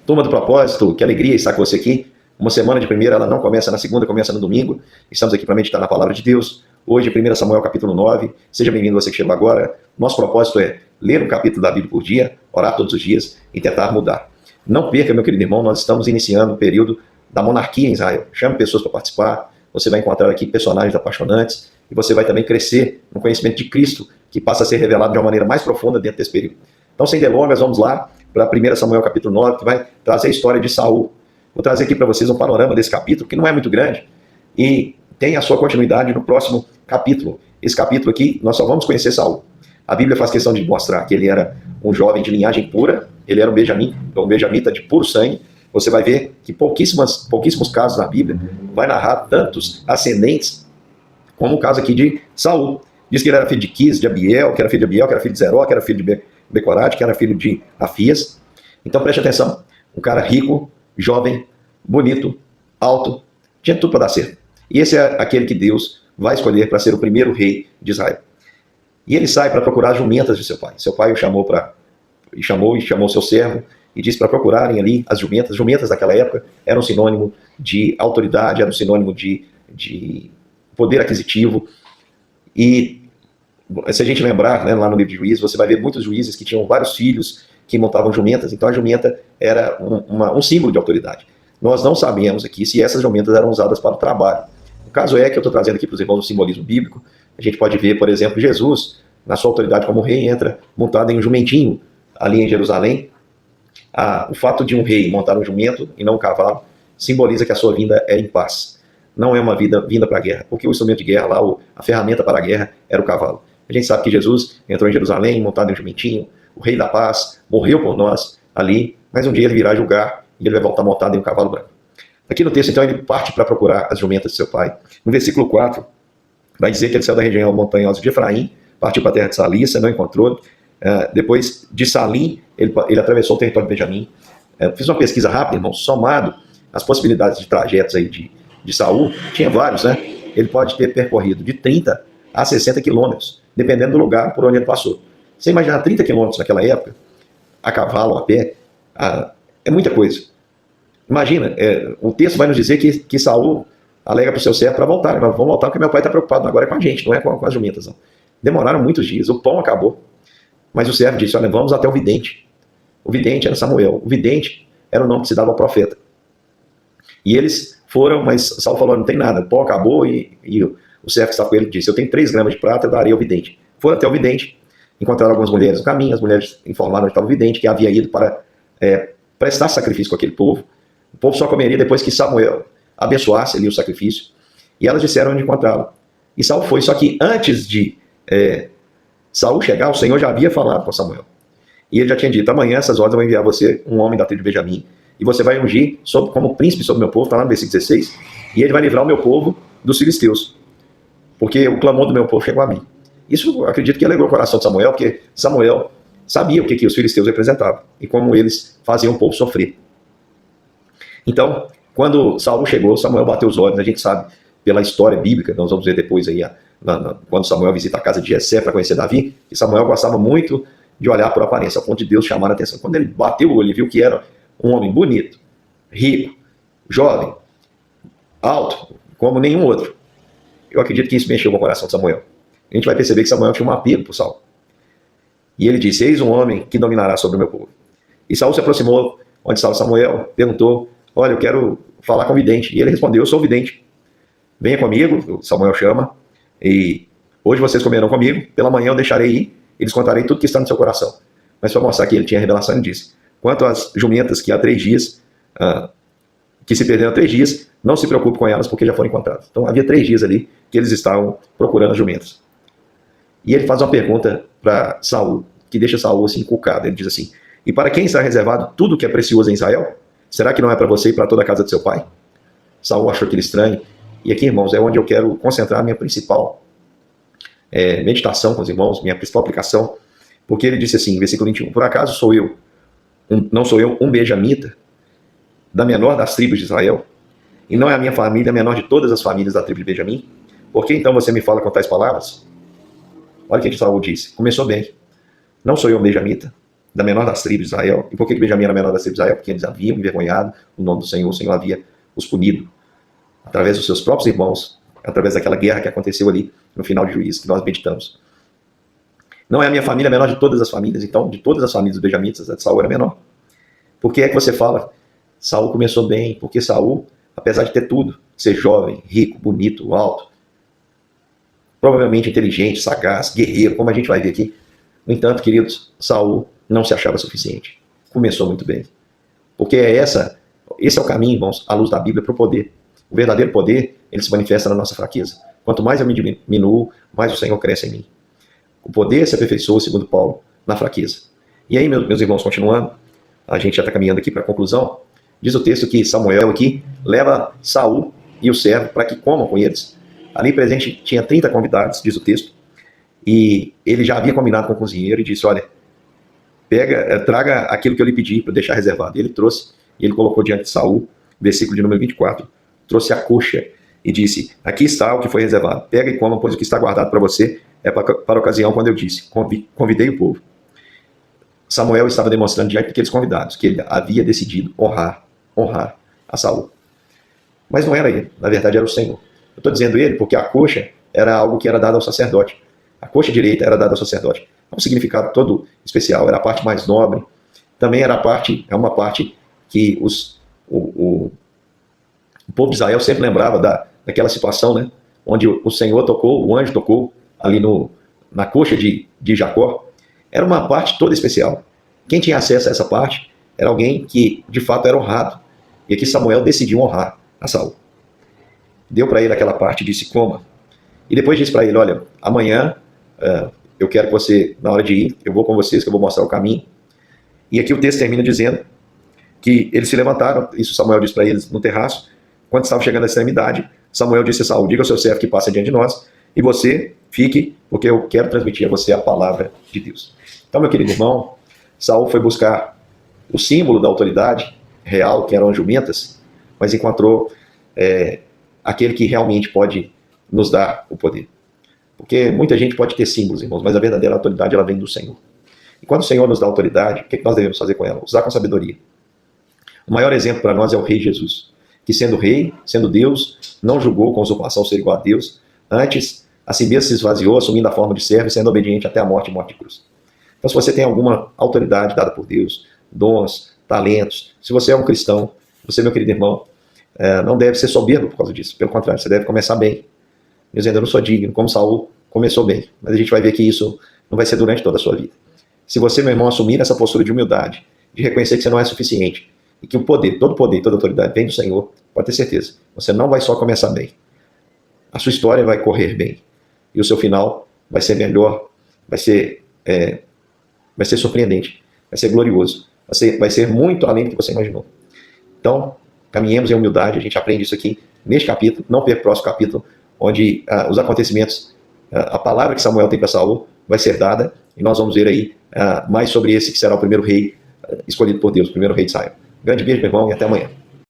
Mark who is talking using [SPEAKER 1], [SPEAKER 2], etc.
[SPEAKER 1] Turma do Propósito, que alegria estar com você aqui. Uma semana de primeira, ela não começa na segunda, começa no domingo. Estamos aqui para meditar na Palavra de Deus. Hoje, 1 Samuel capítulo 9. Seja bem-vindo você que chegou agora. Nosso propósito é ler um capítulo da Bíblia por dia, orar todos os dias e tentar mudar. Não perca, meu querido irmão, nós estamos iniciando o período da monarquia em Israel. Chame pessoas para participar. Você vai encontrar aqui personagens apaixonantes e você vai também crescer no conhecimento de Cristo, que passa a ser revelado de uma maneira mais profunda dentro desse período. Então, sem delongas, vamos lá para 1 Samuel capítulo 9, que vai trazer a história de Saul. Vou trazer aqui para vocês um panorama desse capítulo, que não é muito grande, e tem a sua continuidade no próximo capítulo. Esse capítulo aqui, nós só vamos conhecer Saul. A Bíblia faz questão de mostrar que ele era um jovem de linhagem pura, ele era um benjamita de puro sangue. Você vai ver que pouquíssimos casos na Bíblia vai narrar tantos ascendentes como o caso aqui de Saul. Diz que ele era filho de Quis, de Abiel, que era filho de Abiel, que era filho de Zeró, que era filho de Becorate, que era filho de Afias. Então preste atenção, um cara rico, jovem, bonito, alto, tinha tudo para dar certo. E esse é aquele que Deus vai escolher para ser o primeiro rei de Israel. E ele sai para procurar as jumentas de seu pai. Seu pai o chamou chamou seu servo e disse para procurarem ali as jumentas. As jumentas daquela época eram sinônimo de autoridade, eram sinônimo de poder aquisitivo. E se a gente lembrar, né, lá no livro de Juízes, você vai ver muitos juízes que tinham vários filhos que montavam jumentas. Então a jumenta era um símbolo de autoridade. Nós não sabemos aqui se essas jumentas eram usadas para o trabalho. O caso é que eu estou trazendo aqui para os irmãos o simbolismo bíblico. A gente pode ver, por exemplo, Jesus, na sua autoridade como rei, entra montado em um jumentinho ali em Jerusalém. O fato de um rei montar um jumento e não um cavalo simboliza que a sua vinda é em paz. Não é uma vinda para a guerra, porque o instrumento de guerra lá, a ferramenta para a guerra era o cavalo. A gente sabe que Jesus entrou em Jerusalém montado em um jumentinho, o rei da paz, morreu por nós ali, mas um dia ele virá julgar e ele vai voltar montado em um cavalo branco. Aqui no texto, então, ele parte para procurar as jumentas de seu pai. No versículo 4, vai dizer que ele saiu da região montanhosa de Efraim, partiu para a terra de Salícia, não encontrou. Depois de Salim, ele atravessou o território de Benjamim. Fiz uma pesquisa rápida, irmão, somado as possibilidades de trajetos aí de Saul, tinha vários, né? Ele pode ter percorrido de 30 a 60 quilômetros, dependendo do lugar por onde ele passou. Você imaginar 30 quilômetros naquela época, a cavalo, a pé, é muita coisa. Imagina, o texto vai nos dizer que Saul alega para o seu servo para voltar. Vamos voltar porque meu pai está preocupado agora com a gente, não é com as jumentas. Não. Demoraram muitos dias, o pão acabou. Mas o servo disse, olha, vamos até o vidente. O vidente era Samuel. O vidente era o nome que se dava ao profeta. E eles foram, mas Saul falou, não tem nada, o pão acabou e o servo que estava com ele disse, eu tenho 3 gramas de prata, eu darei ao vidente. Foram até o vidente, encontraram algumas mulheres no caminho, as mulheres informaram onde estava o vidente, que havia ido para prestar sacrifício com aquele povo. O povo só comeria depois que Samuel abençoasse ali o sacrifício. E elas disseram onde encontrá-lo. E Saul foi, só que antes de Saul chegar, o Senhor já havia falado com Samuel. E ele já tinha dito, amanhã essas horas eu vou enviar você um homem da tribo de Benjamim, e você vai ungir como príncipe sobre o meu povo, está lá no versículo 16, e ele vai livrar o meu povo dos filisteus, porque o clamor do meu povo chegou a mim. Isso eu acredito que alegrou o coração de Samuel, porque Samuel sabia o que os filisteus representavam, e como eles faziam o povo sofrer. Então, quando Saul chegou, Samuel bateu os olhos, a gente sabe pela história bíblica, nós vamos ver depois aí, quando Samuel visita a casa de Jessé para conhecer Davi, que Samuel gostava muito de olhar por aparência, ao ponto de Deus chamar a atenção. Quando ele bateu o olho, ele viu que era um homem bonito, rico, jovem, alto, como nenhum outro. Eu acredito que isso mexeu com o coração de Samuel. A gente vai perceber que Samuel tinha um apelo por Saul. E ele disse, eis um homem que dominará sobre o meu povo. E Saul se aproximou onde estava Samuel, perguntou, olha, eu quero falar com o vidente. E ele respondeu, eu sou o vidente. Venha comigo, Samuel chama, e hoje vocês comerão comigo, pela manhã eu deixarei ir, e lhes contarei tudo que está no seu coração. Mas para mostrar que ele tinha revelação, ele disse, quanto às jumentas que há 3 dias, que se perderam 3 dias, não se preocupe com elas, porque já foram encontradas. Então havia 3 dias ali que eles estavam procurando as jumentas. E ele faz uma pergunta para Saul, que deixa Saul assim encucado. Ele diz assim, e para quem está reservado tudo que é precioso em Israel? Será que não é para você e para toda a casa de seu pai? Saul achou aquilo estranho. E aqui, irmãos, é onde eu quero concentrar a minha principal meditação com os irmãos, minha principal aplicação. Porque ele disse assim, versículo 21, por acaso não sou eu um benjamita, da menor das tribos de Israel? E não é a minha família a menor de todas as famílias da tribo de Benjamim? Por que então você me fala com tais palavras? Olha o que Saul disse. Começou bem. Não sou eu um benjamita. da menor das tribos de Israel. E por que Benjamim era a menor das tribos de Israel? Porque eles haviam envergonhado o nome do Senhor. O Senhor havia os punido através dos seus próprios irmãos, através daquela guerra que aconteceu ali no final de Juízes, que nós meditamos. Não é a minha família a menor de todas as famílias, então de todas as famílias dos benjamitas, a de Saul era menor. Por que é que você fala, Saul começou bem? Porque Saul, apesar de ter tudo, ser jovem, rico, bonito, alto, provavelmente inteligente, sagaz, guerreiro, como a gente vai ver aqui, no entanto, queridos, Saul não se achava suficiente. Começou muito bem. Porque esse é o caminho, irmãos, à luz da Bíblia, para o poder. O verdadeiro poder, ele se manifesta na nossa fraqueza. Quanto mais eu me diminuo, mais o Senhor cresce em mim. O poder se aperfeiçoa, segundo Paulo, na fraqueza. E aí, meus irmãos, continuando, a gente já está caminhando aqui para a conclusão, diz o texto que Samuel aqui leva Saul e o servo para que comam com eles. Ali presente tinha 30 convidados, diz o texto, e ele já havia combinado com o cozinheiro e disse, olha, traga aquilo que eu lhe pedi para deixar reservado. E ele trouxe, e ele colocou diante de Saul, versículo de número 24, trouxe a coxa e disse, aqui está o que foi reservado, pega e coma, pois o que está guardado para você é para a ocasião quando eu disse, convidei o povo. Samuel estava demonstrando diante daqueles convidados que ele havia decidido honrar a Saul. Mas não era ele, na verdade era o Senhor. Eu estou dizendo ele porque a coxa era algo que era dado ao sacerdote. A coxa direita era dada ao sacerdote. É um significado todo especial, era a parte mais nobre. Também era uma parte que o povo de Israel sempre lembrava daquela situação, né, onde o Senhor tocou, o anjo tocou ali na coxa de Jacó. Era uma parte toda especial. Quem tinha acesso a essa parte era alguém que de fato era honrado. E aqui Samuel decidiu honrar a Saul. Deu para ele aquela parte e disse, coma. E depois disse para ele, olha, amanhã eu quero que você, na hora de ir, eu vou com vocês, que eu vou mostrar o caminho. E aqui o texto termina dizendo que eles se levantaram, isso Samuel disse para eles no terraço, quando estavam chegando à extremidade, Samuel disse a Saul, diga ao seu servo que passa diante de nós, e você fique, porque eu quero transmitir a você a palavra de Deus. Então, meu querido irmão, Saul foi buscar o símbolo da autoridade real, que eram as jumentas, mas encontrou aquele que realmente pode nos dar o poder. Porque muita gente pode ter símbolos, irmãos, mas a verdadeira autoridade ela vem do Senhor. E quando o Senhor nos dá autoridade, o que nós devemos fazer com ela? Usar com sabedoria. O maior exemplo para nós é o rei Jesus, que sendo rei, sendo Deus, não julgou com usurpação ser igual a Deus, antes a si mesmo se esvaziou, assumindo a forma de servo e sendo obediente até a morte e morte de cruz. Então, se você tem alguma autoridade dada por Deus, dons, talentos, se você é um cristão, você, meu querido irmão, não deve ser soberbo por causa disso. Pelo contrário, você deve começar bem. Dizendo, eu não sou digno, como Saul começou bem. Mas a gente vai ver que isso não vai ser durante toda a sua vida. Se você, meu irmão, assumir essa postura de humildade, de reconhecer que você não é suficiente, e que o poder, todo toda autoridade vem do Senhor, pode ter certeza, você não vai só começar bem. A sua história vai correr bem. E o seu final vai ser melhor, vai ser surpreendente, vai ser glorioso, vai ser muito além do que você imaginou. Então, caminhemos em humildade, a gente aprende isso aqui neste capítulo, não perca o próximo capítulo, onde os acontecimentos, a palavra que Samuel tem para Saul vai ser dada, e nós vamos ver aí mais sobre esse que será o primeiro rei escolhido por Deus, o primeiro rei de Israel. Grande beijo, meu irmão, e até amanhã.